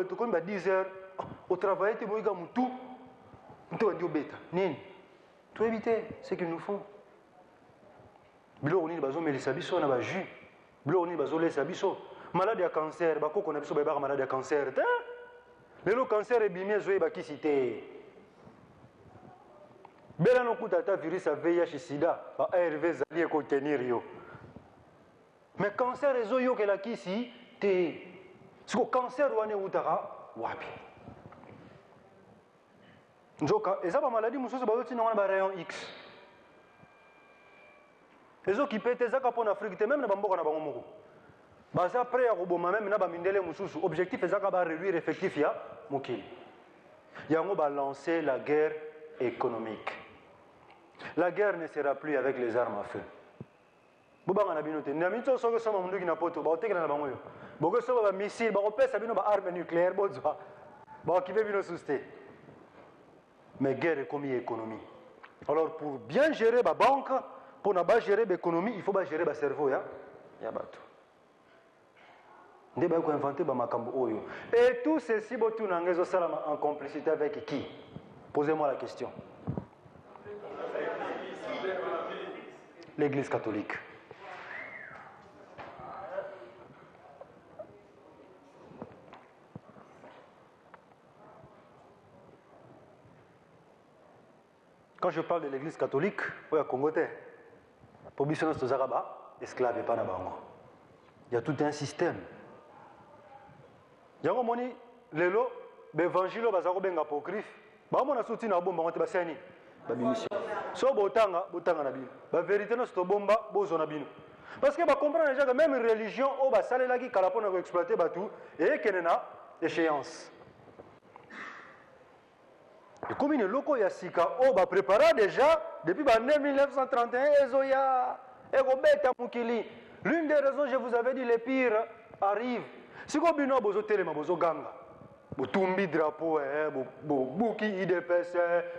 tu connais 10 heures, au travail, tu vois, tout. Tu vas dire bêta. Nini. Tu éviter ce qu'ils nous font. Bilo on est bazo mais les sabiso na ba jus. Bilo on est bazo les sabiso. Malade à cancer, ba ko qu'on a biso ba malade à cancer. Mais le cancer est bimé zoé ba qui cité. Bela no kutata virus a VIH sida, ba ARV zali ko tenir yo. Mais cancer est zo yo que la kisi te. Ce que cancer wane utara wapi. Nzoka, et ça ba maladie mususu ba yoti na ba rayon X. Les autres qui pètent, ça pour l'Afrique, même na bamboka na bango moko. Bah ça après à roboma même na ba mindele mususu. Objectif est ça ba réduire effectif ya mokili. Yango ba lancer la guerre économique. La guerre ne sera plus avec les armes à feu. Bobanga na binote. Na mito soko sama mundu na poto, ba otekela na bango yo. Boko so ba missile, ba opesa bino ba arme nucléaire bozwa. Ba kibe bino susté. Mais guerre économie. Alors pour bien gérer ba banque, pour ne pas gérer l'économie, il faut pas gérer le cerveau. Ya bato. Ndeba ko inventer ba makambo oyo. Et tout ceci botu nangezo salama en complicité avec qui? Posez-moi la question. L'Église catholique. Quand je parle de l'Église catholique, oui, à Congoté, pour Bissonos Tozaraba, esclave et pas nabango. Il y a tout un système. Il y a un moment, l'élo, l'évangile, bazaro ben apocryphe, bah mon assouti na bomba, on te basani, bah mission. So botanga na bino. Bah vérité no sto bomba, bozo na bino. Parce que bah comprendre déjà que même une religion, oh bah salé là qui calapon a exploité bah tout, et qu'elle n'a échéance. Et comme il y a locaux yasika, oh bah préparé déjà depuis 1931, Ezoya, Egobeta Mukili. L'une des raisons, je vous avais dit, les pires arrivent. Si vous avez un bozo télé, bozo ganga, botumbi drapeau, bouki IDPS,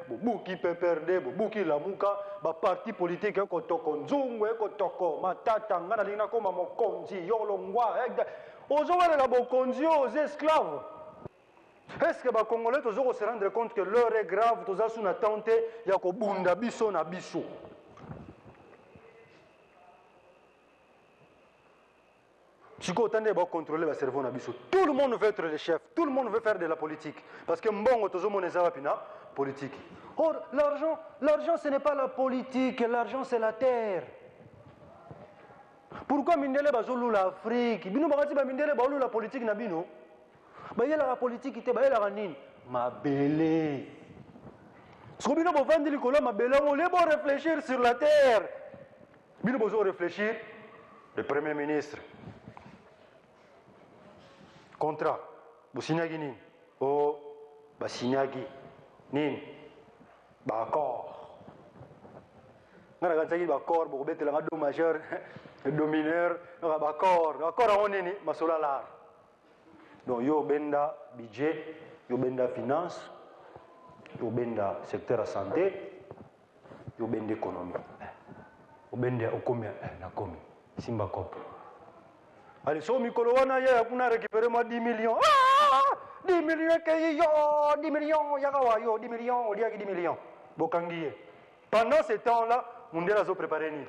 bouki PPRD, bouki Lamuka, ba parti politique, kotoko nzungu, kotoko matata, ngana lina koma mokonzi, yolongwa, ozo wale la bokonzi aux esclaves. Est-ce que les Congolais se rendre compte que l'heure est grave, tous sont attente, il y a que bunda biso na biso. Si vous attendez à contrôler le cerveau na biso, tout le monde veut être le chef, tout le monde veut faire de la politique. Parce que mbongo tozo moneza pina politique. Or, l'argent ce n'est pas la politique, l'argent c'est la terre. Pourquoi mindele bazolu l'Afrique? Bino bagati ba mindele baolu la politique na bino. Bah il y a la politique qui était bah il y a la nine ma belle. Ce que bino bovandi likolo ma belle on les bon réfléchir sur la terre. Bino bozo réfléchir le premier ministre. Contrat. Bosignagi nini? Oh basignagi nini? Ba accord. Ngana gantsaki ba accord bo betela nga do majeur do mineur ba accord. Accord on nini masola lar. Donc, yo benda budget, yo benda finance, yo benda secteur de santé, yo benda économie. Yo benda okomia na komi. Simba kop. Allez, so mikolo wana ya kuna récupérer moi 10 millions. Ah! 10 millions ke yo, 10 millions ya kawa yo, 10 millions, on dit 10 millions. Bokangiye. Pendant ce temps-là, on dit zo préparer ni.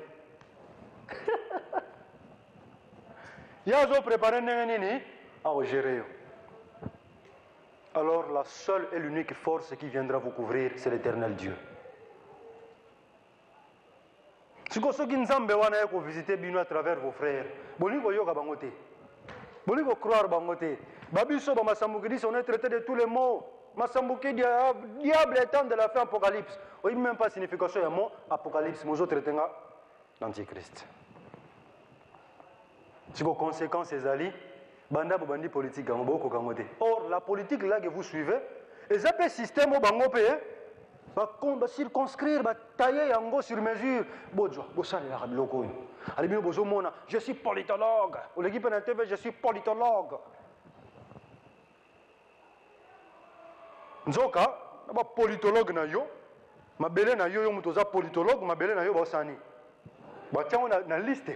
Ya zo préparer nini? À gérer. Alors la seule et l'unique force qui viendra vous couvrir, c'est l'Éternel Dieu. Si vous avez visité Bino à travers vos frères, vous pouvez croire bangote. Babiso Masamboukidi, on est traité de tous les mots. Masamboukidi, diable étant de la fin apocalypse. On n'a même pas signification du mot apocalypse. Nous autres traitons l'antichrist. Si vos conséquences, c'est ali. Banda bandi politique gangoboko gangote. Or la politique là que vous suivez, les appels système au bangope, va circonscrire, va tailler yango sur mesure. Bojo, bosale la biloko. Alibino bozo mona, je suis politologue. Ou l'équipe en TV, je suis politologue. Nzoka, ba politologue na yo, ma belé na yo mutoza politologue, ma belé na yo bosani. Ba tiens on a liste.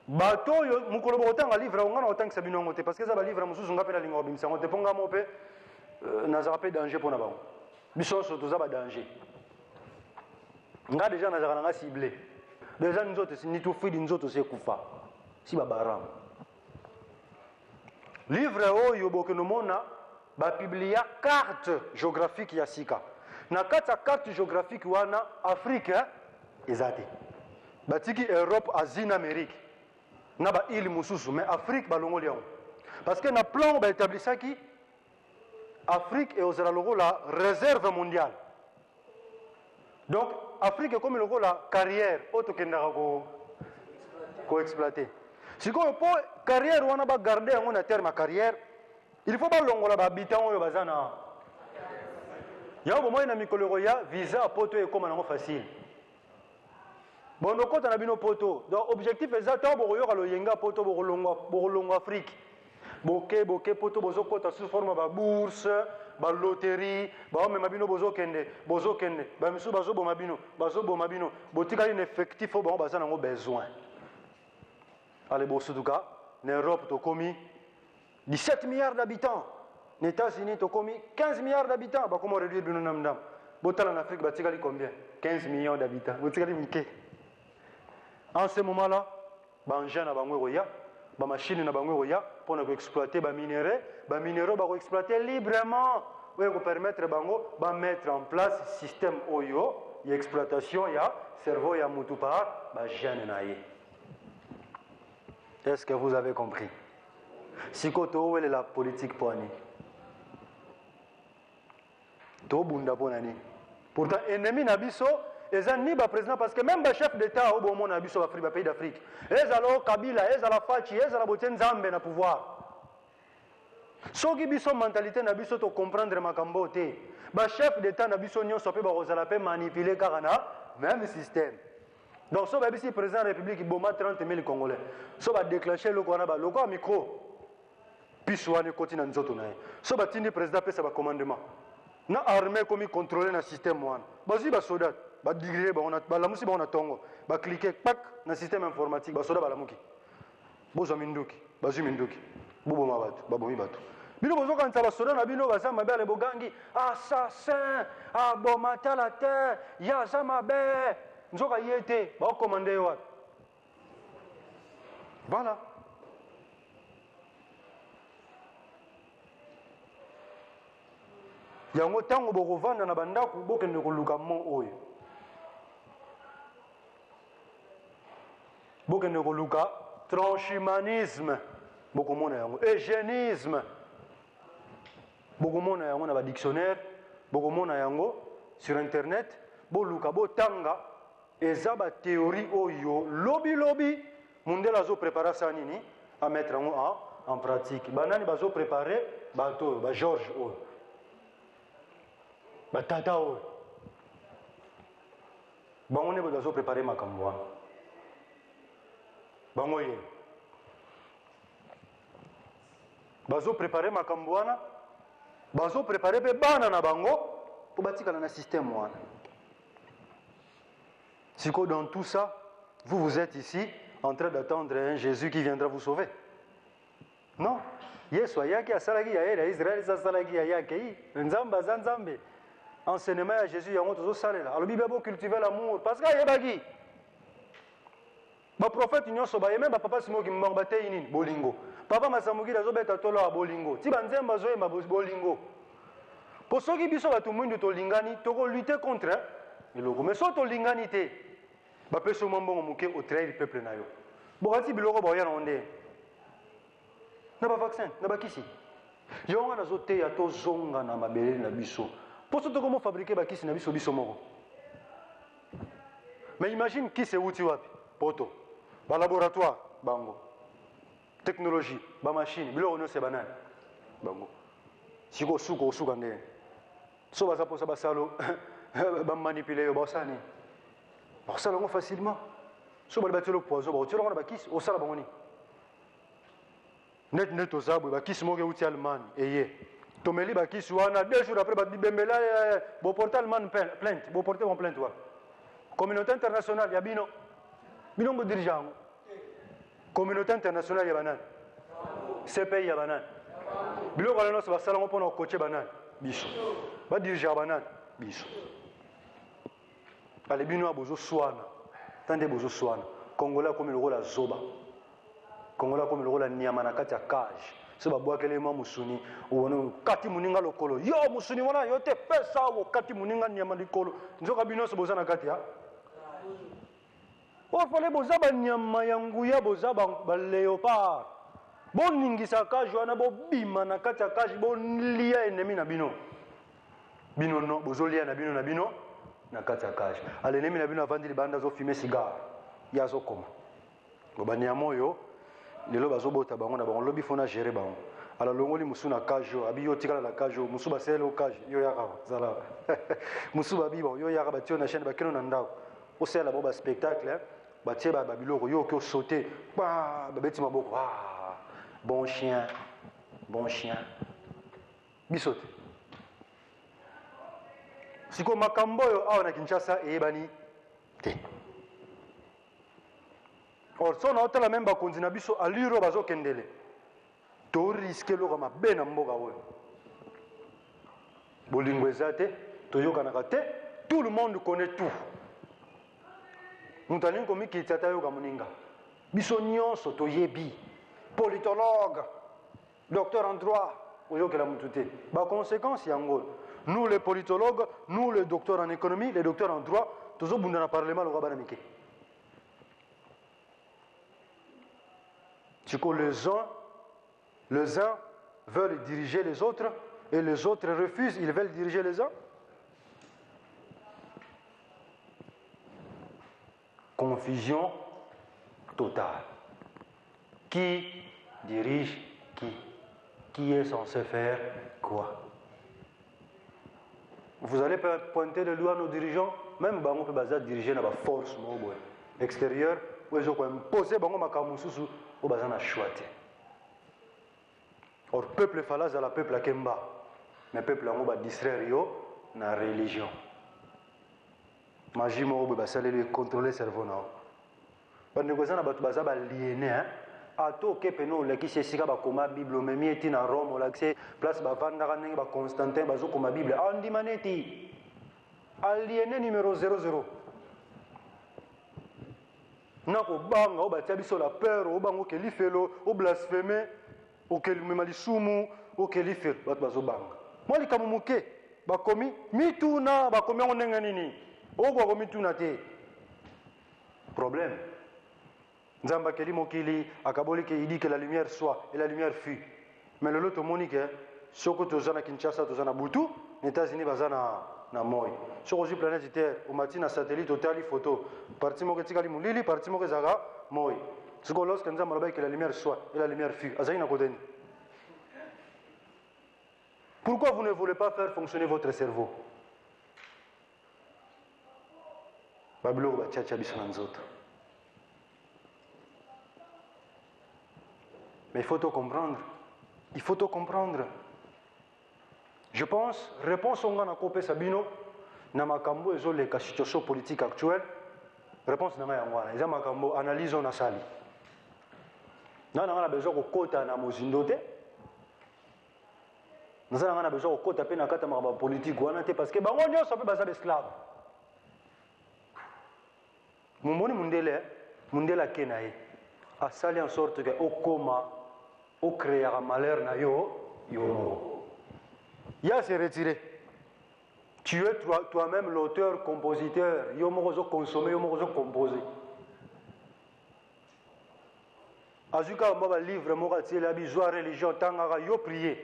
bato yo mukolo botanga livre on ngana otanga sabino ngote parce que ça ba livre mususu ngapela lingo bimisa ngote ponga mope nazara pe danger pona bango biso so to za ba danger nga déjà nazara nga ciblé déjà nzoto ni to fidi nzoto se kufa si ba baram livre oyo bokeno mona ba publia carte géographique ya sika na carte géographique wana Afrique ezate batiki Europe Asie na Amérique na ba île mususu mais Afrique balongoli yango parce que na plan ba établissaki Afrique est aux la réserve mondiale donc Afrique est comme la carrière autokendaka ko exploiter sikoyo po carrière wana ba garder yango na terme carrière il faut ba longola ba habitant oyo bazana ya bo moyen na mikolo ya visa poto e comme nango facile bon donc quand on a bino poto donc objectif exact bo yoka lo yenga poto bo longo Afrique boke poto bozo kota sous forme ba bourse ba loterie ba même mabino bozo kende ba misu bazo bo mabino botika une effectif bo bazana ngo besoin allez bon en tout cas en Europe to komi 17 milliards d'habitants les États-Unis to komi 15 milliards d'habitants ba comment réduire bino namdam botala en Afrique batika li combien 15 millions d'habitants botika li mike en ce moment là ba njana bangwe roya ba machine na bango roya pour exploiter ba minéraux ba exploiter librement ouais pour permettre bango ba mettre en place système oyo y exploitation ya cerveau ya mutu par ba jeune naie. Est-ce que vous avez compris? Si koto où est la politique poani to bunda ponani pourtant ennemi na biso eza ni ba président parce que même ba chef d'état au bon monde na biso ba pays d'Afrique ezalo Kabila ezala Fachi ezala Botendzambe na pouvoir soki biso mentalité na biso to comprendre makambo te ba chef d'état na biso nyonso pe ba kozala pe manipuler kaka na même système donc so ba bisi président de la République boma 30 000 Congolais so ba déclencher loko wana ba loko micro piso wana koti na nzoto na ye so ba tindi président pesa ba commandement na armée comme contrôler na système wana bazi ba soldat ba digrer ba on ba lamusi ba on tongo ba cliquer pak na système informatique ba soldat ba lamuki bozo minduki bazu minduki bubo mabatu babomi batu bino bozo kanza ba soldat na bino baza mabele bogangi assassin abomata la terre ya za mabe nzoka yete ba commander wa voilà yango tango bokovanda na bandako bokende koluka mo oyo bokende koluka transhumanisme bokomona yango eugénisme bokomona yango na ba dictionnaire bokomona yango sur internet boluka botanga eza ba théorie oyo lobi mundela zo préparer ça nini à mettre en pratique banani bazo préparer bato ba George oyo batata oyo bango ne bazo préparer makambo wana bango ye bazo préparer makambo wana bazo préparer pe bana na bango pour batikala na système wana siko dans tout ça vous êtes ici en train d'attendre un Jésus qui viendra vous sauver non Yesu ayaki asalaki ya ela Israël asalaki ya yake nzamba za nzambe enseignement à Jésus yango tozo salela alobi bebo cultiver l'amour parce que yebaki ba prophète nyonso ba yemba papa simoki mbango batei nini bolingo papa masamuki dazo beta tolo a bolingo ti banzemba zo yemba bolingo po soki biso batu mwindu to lingani to ko lutter contre eloko mais so to lingani te ba peso mbongo muke au trahir peuple na yo bokati biloko ba yana onde na ba vaccin na ba kisi yo nga nazo te ya to zonga na mabele na biso pour ce comment fabriquer ba kisi na biso biso moko mais imagine qui c'est uti wapi poto ba laboratoire bango technologie ba machine bilo no se banane bango siko suka nde so ba sapo sa basalo ba manipuler yo ba sani ba sala ngo facilement so ba batelo poison ba otelo ba kisi o sala bango ni net ozabu ba kisi moko uti Allemagne eye tomeli ba kisi wana 2 jours après ba bembela bo porter Allemagne plainte bo porter mon plainte wa communauté internationale ya bino bo dirigeant Communauté internationale, il y a banane. CPI, il y a banane. Biloko la noce basala ngo pona coacher banane. Biso. Ba diriger banane. Biso. Ale bino abozo swana. Tande bozo swana. Congolais comme le rôle la zoba. Congolais comme le rôle la nyama na kati ya cage. Se ba boakele ma musuni uone kati muninga lokolo. Yo musuni wana yo te pesa wo kati muninga nyama likolo. Nzoka bino se boza na kati ya. O fale boza ba nyama ya nguya boza ba léopard. Bon ningisa cage wana bo bima na kati ya cage bo lia ennemi na bino. Bino no bozo lia na bino na kati ya cage. Ale ennemi na bino avandi libanda zo fumer cigare. Ya zo koma. Bobani ya moyo lelo bazobota bango na bango lobi fona gérer bango. Alors longoli musu na cage yo abi yo tikala na cage yo musu baselo cage yo yaka zala. Musu babi bon yo yaka batio na chaîne bakeno na ndako. Au sela bo ba spectacle batie ba biloko yo ko sauter ba beti maboko bon chien bisote siko makambo yo awa na Kinshasa eyebani te. Or so na hotela même bakonzi na biso aliro bazokendele to risque loko mabe na mboka oyo bolingo eza te toyokanaka te. Tout le monde connaît tout. Nous avons commis qui était au Gamuninga. Bisognon sotoyebi, politologue, docteur en droit, au que la moutouté. Par conséquent, nous les politologues, nous les docteurs en économie, les docteurs en droit, tous au bout d'un parlement au Rabanamike. Du coup, les uns veulent diriger les autres et les autres refusent, ils veulent diriger les uns. Confusion totale. Qui dirige qui? Qui est censé faire quoi? Vous allez pointer le doigt à nos dirigeants, même si on peut diriger dans la force extérieure, où ils ont imposé au bazar na chouette. Or, peuple falaz à la peuple à Kemba, mais peuple a distraire na religion. Magie mo ba sale le contrôler cerveau na ba négocier na bato baza ba liéné ato ke peno le ki sesika ba koma bible memi eti na Rome la que place ba vanda ka ba Constantin bazo koma bible andi maneti aliéné numéro 00 na ko banga o ba tiabiso la peur o bango ke lifelo o blasphémer o ke memali sumu o ke lifelo bato bazo banga moi likamuke ba komi mituna ba komi onenga nini. Problème. Nzamba keli mokili akaboli ke il dit que la lumière soit et la lumière fut. Mais le lot monique soko tozana Kinshasa tozana Butu, les États-Unis bazana na moi. Sur la planète Terre, au matin na satellite au tali photo. Parti mo ketika li mulili, parti mo kezaga moi. Soko lorsque nzamba loba que la lumière soit et la lumière fut. Azai na kodeni. Pourquoi vous ne voulez pas faire fonctionner votre cerveau? Mais il faut tout comprendre. Il faut tout comprendre. Je pense, réponse au gana kopé Sabino, na makambo ezo le ka situation politique actuelle. Réponse na nga yangwana. Eza makambo analyse on a sali. Na nga besoin ko kota na mozindo te. Na nga besoin ko kota pe na kata makambo politique wana te parce que bango nyonso pe baza esclave. Mumoni mundela kenae a sali en sorte que au coma au créer un malheur na yo ya se retiré. Tu es toi-même l'auteur compositeur yo mozo consommer yo mozo composer azuka mba livre moka tiela bi joie religion tangara yo prier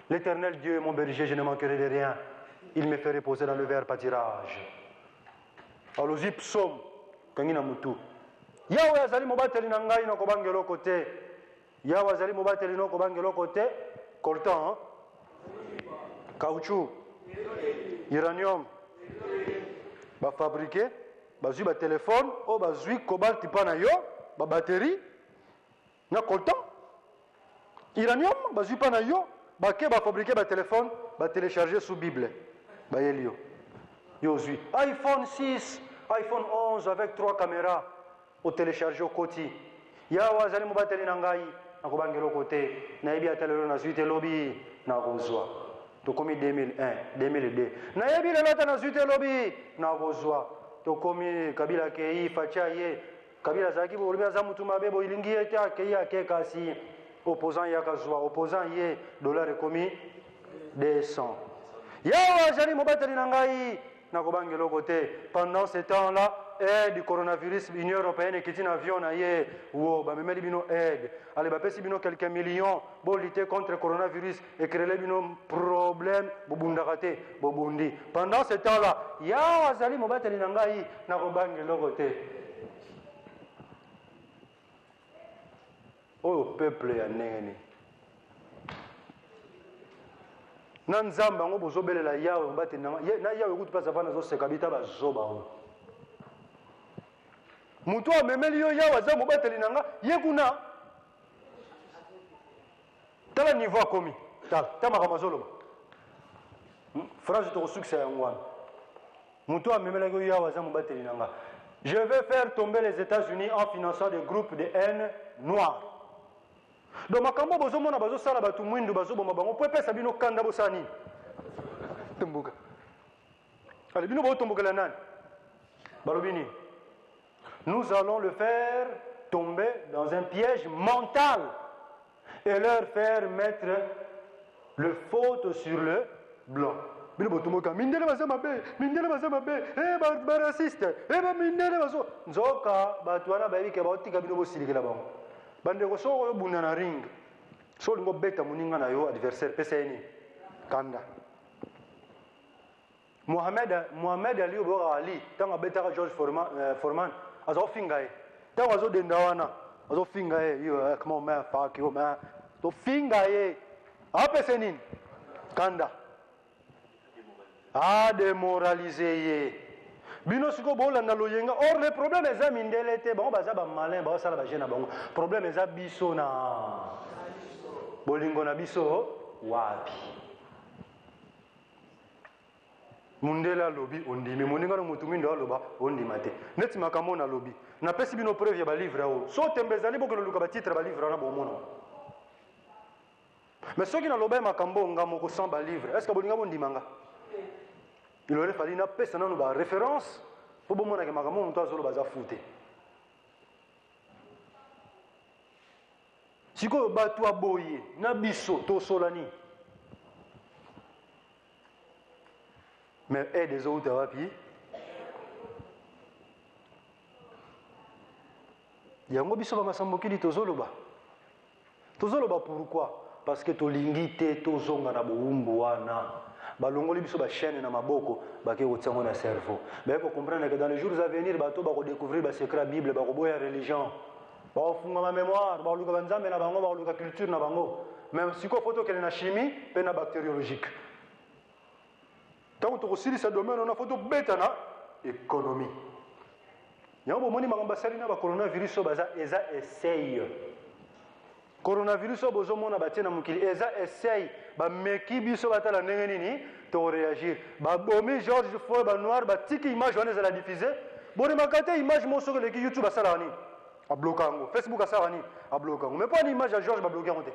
l'Éternel Dieu est mon berger, je ne manquerai de rien, il me fait reposer dans le vert pâturage. Alors psaume kangina mutu yawe azali mobateli na ngai na kobangelo côté yawe azali mobateli na kobangelo côté coltan caoutchouc uranium ba fabriquer bazui ba téléphone o bazui cobalt pana yo ba batterie na coltan uranium bazui pana yo ba ke ba fabriquer ba téléphone ba télécharger sous bible ba yelio yo zui iPhone 6 iPhone 11 avec 3 caméras au télécharger au côté. yawa azali mobateli na ngai nakobanga eloko te nayebi ata lelo nazwi te lobi nakozwa tokomi 2001 2002 nayebi lelo ata nazwi te lobi nakozwa tokomi kabila akei facia ye kabila azalaki bolobi aza mutu mabe boilingi ye te akei ake kasi opposant ye akazwa opposant ye dollar ekomi 200 yawa azali mobateli na ngai nakobanga eloko te pendant ce temps là aide du coronavirus Union européenne ekiti na avion na ye wo bamemeli bino aide ale bapesi bino quelques millions bolite contre coronavirus ekrele bino problème bobundaka te bobundi pendant ce temps là yawa azali mobateli na ngai nakobanga eloko te oyo peuple ya ndenge nini na nzambe yango bozobelela yawe mobateli na ngai na yawe ekuti mpasi avana azoseka bita bazoba oyo mutu amemeli yo yawe aza mobateli na nga ye kuna tala niveau akomi tala makambo azoloba phrase tokosukisa yango wana mutu amemelaki yo yawe aza mobateli na nga je vais faire tomber les États-Unis en finançant des groupes de haine noire donc makambo bozomona bazosala bato mwindu bazoboma bango po epesa bino kanda bosala nini tomboka ale bino botombokela nani balobi nini nous allons le faire tomber dans un piège mental et leur faire mettre le faute sur le blanc. Bino botomoka mindele baza mabe ba raciste mindele bazo nzoka bato wana bayebi ke baotika bino bosilikela bango bandeko soko oyo bunda na ring so olingo beta moninga na yo adversaire pesa ye nini kanda Mohamed Ali oboka Ali ntango abetaka George Foreman azofinga ye ntango azodenda wana azofinga ye yo comment on met fuck yo man tofinga ye apese nini kanda adémoralize ye bino siko bolanda loyenga or le problème eza mindele te bango baza bamalin baosala baje na bango problème eza biso na bolingo na biso wapi mundele alobi ondimi moninga na mutu mindo aloba ondima te neti makambo na lobi napesi bino preuve ya balivre oyo so tembe ezali bokelo luka batitre balivre wana bomona mais soki naloba makambo nga moko sans balivre est ce que bolinga bondimanga il aurait fallu napesa nano baréférence po bomonake makambo moto azoloba aza fute sikoyo bato aboye na biso tosola nini mais aide ezouta wapi yango biso bamasambokili tozoloba pourquoi parce que tolingi te tozonga na bowumbu wana balongoli biso bachaîne na maboko bake kotiango na cerveau baye kocomprendre que dans les jours à venir bato bakodécouvrir basecret ya bible bakoboya religion bakofunga bamémoire bakoluka banzambe na bango bakoluka culture na bango même sikoyo fo tokende na chimie mpe na bactériologique ntango tokosilisa domaine wana fo tobeta na économie yango bomoni makambo basali na bacoronavirus oyo baza eza essaye coronavirus oyo bozomona batie na mokili eza essaye bameki biso batala ndenge nini toreagir babomi George Floyd banoir batiki image wana ezala diffuse borimaka te image mo soki eleki youtube asalaka nini abloka yango facebook asalaka nini abloka yango mais mpo ani image ya George babloke yango te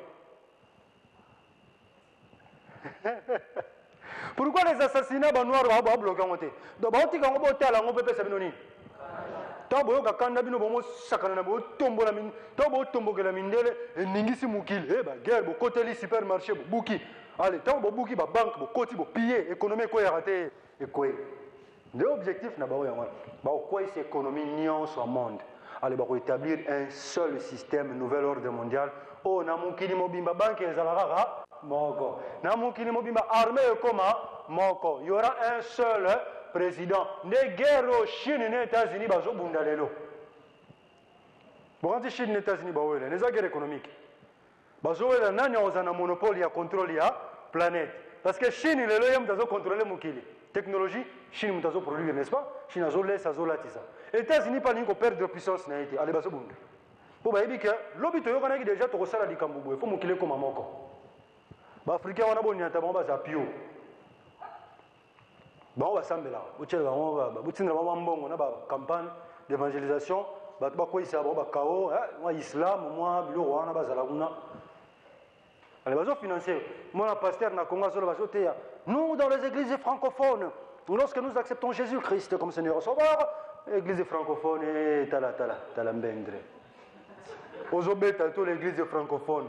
pourquoi les assassinats banoir babloke yango te donc baotika yango botala yango mpe pesa bino nini ntango boyoka kanda bino bomosakana na botombola ntango botombokela mindele eningisi mokili baguerre bokoteli supermarché bobuki ale ntango bobuki babanke bokoti bopie économie ekweyaka te ekwei nde objectif na bango yango wana bakokweyisa économie nyonso ya monde ale bakoétablir un seul système nouvel ordre mondial oyo na mokili mobimba banke ezala kaka moko na mokili mobimba armée ekoma moko y aura un seul président nde guerre oyo Chine na États-Unis bazobunda lelo bokanti Chine na États-Unis bawela eza guerre économique bazowela nani akoza na monopole ya contrôle ya planète parce que Chine lelo ye moto azocontrôle mokili technologie Chine moto azoproduire n'est-ce pas Chine azolesa azolatisa États-Unis palingi koperdre puissance na ye te ale bazobunda mpo bayebi ke lobi toyokanaki déjà tokosala likambo boye fo mokili ekoma moko baafricain wana boniata bango baza pio bango basambelaka botiela bango botindela bango mbongo na bacampagne d'évangélisation bato bakweyisa bango bakao mwa islam mwa biloko wana bazala kuna ale bazofinancie mona pasteur na Congo azoloba azoteya nous dans les églises francophones lorsque nous acceptons Jésus-Christ comme Seigneur Sauveur église francophone tala mbendre ozobeta to l'église francophone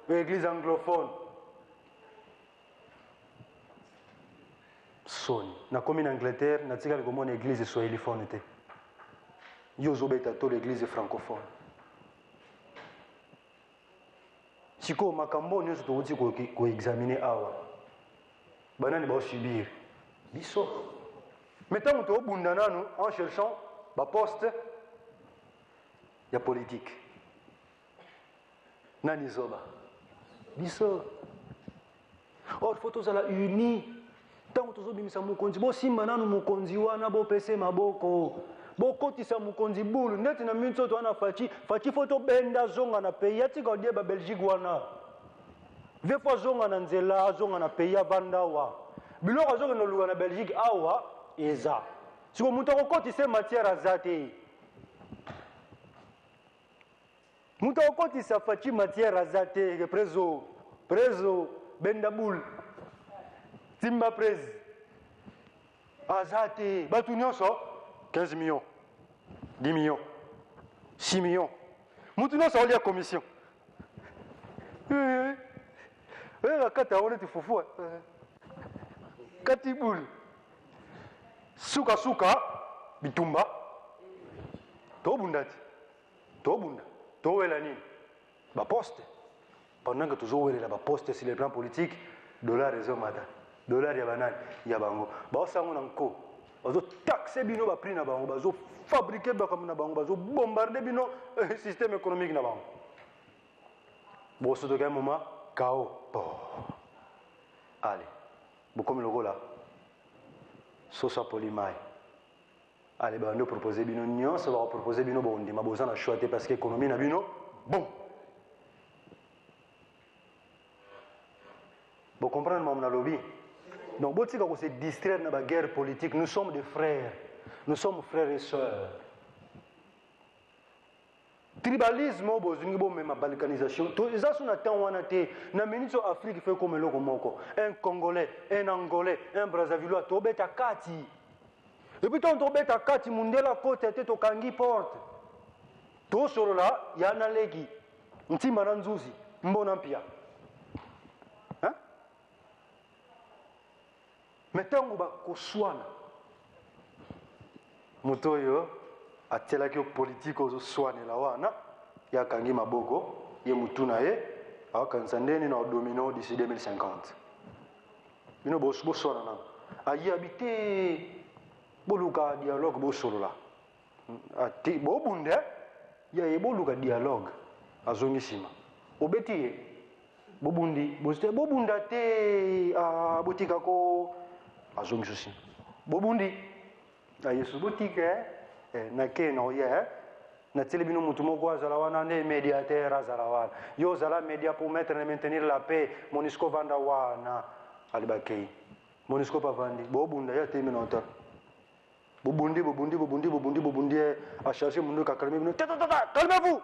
l'église anglophone soni nakomi na Angleterre natikali komona église swahiliphone te yo ozobeta to l'église francophone sikoyo makambo nyonso tokuti koexamine awa banani baosubir biso mais ntango toobunda nanu en cherchant baposte ya politique nani zoba biso or fo tozala uni ntango tozobimisa mokonzi bosimba nanu mokonzi wana bopese maboko bokotisa mokonzi bulu ndeti na minso to wana faci fo tobenda zonga na pays atika odie ba Belgique wana vie fo zonga na nzela zonga na pays avanda wa biloko azokende oluka na Belgique awa eza siko moto akokotisa matière aza te moto akokotisa faci matière aza te prezo benda bulu timba prezi aza te bato nyonso 15 millions, 10 millions, 6 millions. Maintenant, ça va aller à commission. Kata on est foufou. Katiboul. Suka bitumba. Tobundati. Tobunda. Towelani. Ba poste. Pendant que toujours la ba poste sur le plan politique, dollar réseau mata. Dollar ya banane, ya bango. Ba sango nanko. Bazo taxer bino ba prix na bango, bazo fabriquer ba comme na bango, bazo bombarder bino système économique na bango. Bon, ce de moment chaos. Allez, bon comme le là. Sosa polimai. Allez, bah nous proposer bino nyon, ça va proposer bino bon, on dit ma besoin na choisir parce que économie na bino bon. Vous comprenez mon lobby? Donc, si on se distraire dans la guerre politique, nous sommes des frères. Nous sommes frères et sœurs. Tribalisme, même la balkanisation. Ça, c'est un temps où on a été. Dans l'Afrique, fait comme le Moko. Un Congolais, un Angolais, un Brazzavillois, tu es à Kati. Et puis, tu es à Kati, tu es à côté, tu es à Kangi Porte. Tu es là, il y a un Legi. Tu es à Nzouzi, Mbonampia. Maintenant, on va koswana. Moto yo atelaki politique ozo swane la wana ya kangi maboko ye mutuna ye akanza ndeni na domino d'ici 2050. Bino bo swana na. Ayi habité boluka dialogue bo solola. Ati bo bunde ya ye boluka dialogue azongi sima. Obeti bobundi boste bobunda te a botika ko azongi susi bobundi a yesu botike na keno ye na telebino mutu moko azala wana ne médiateur azala wana yo zala média pour mettre et maintenir la paix Monisco vanda wana alibakei Monisco pa vandi bobunda ya te minota bobundi a chercher mundu ka calmer bino calmez-vous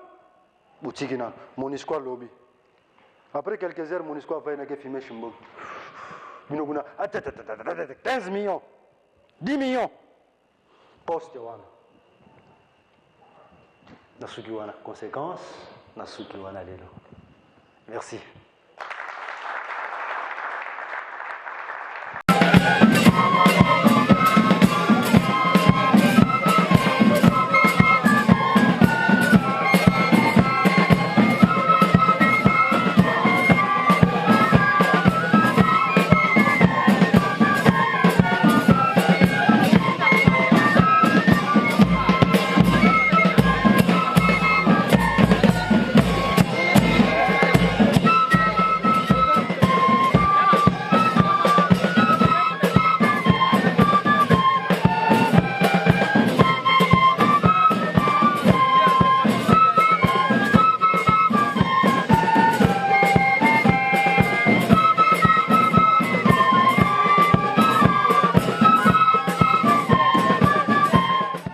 botiki na Monisco lobby. Après quelques heures, Monisco a fait une filmé Chimbo. 15 millions, 10 millions. Poste wana. Nasuki wana. Conséquence, Nasuki wana lelo. Merci.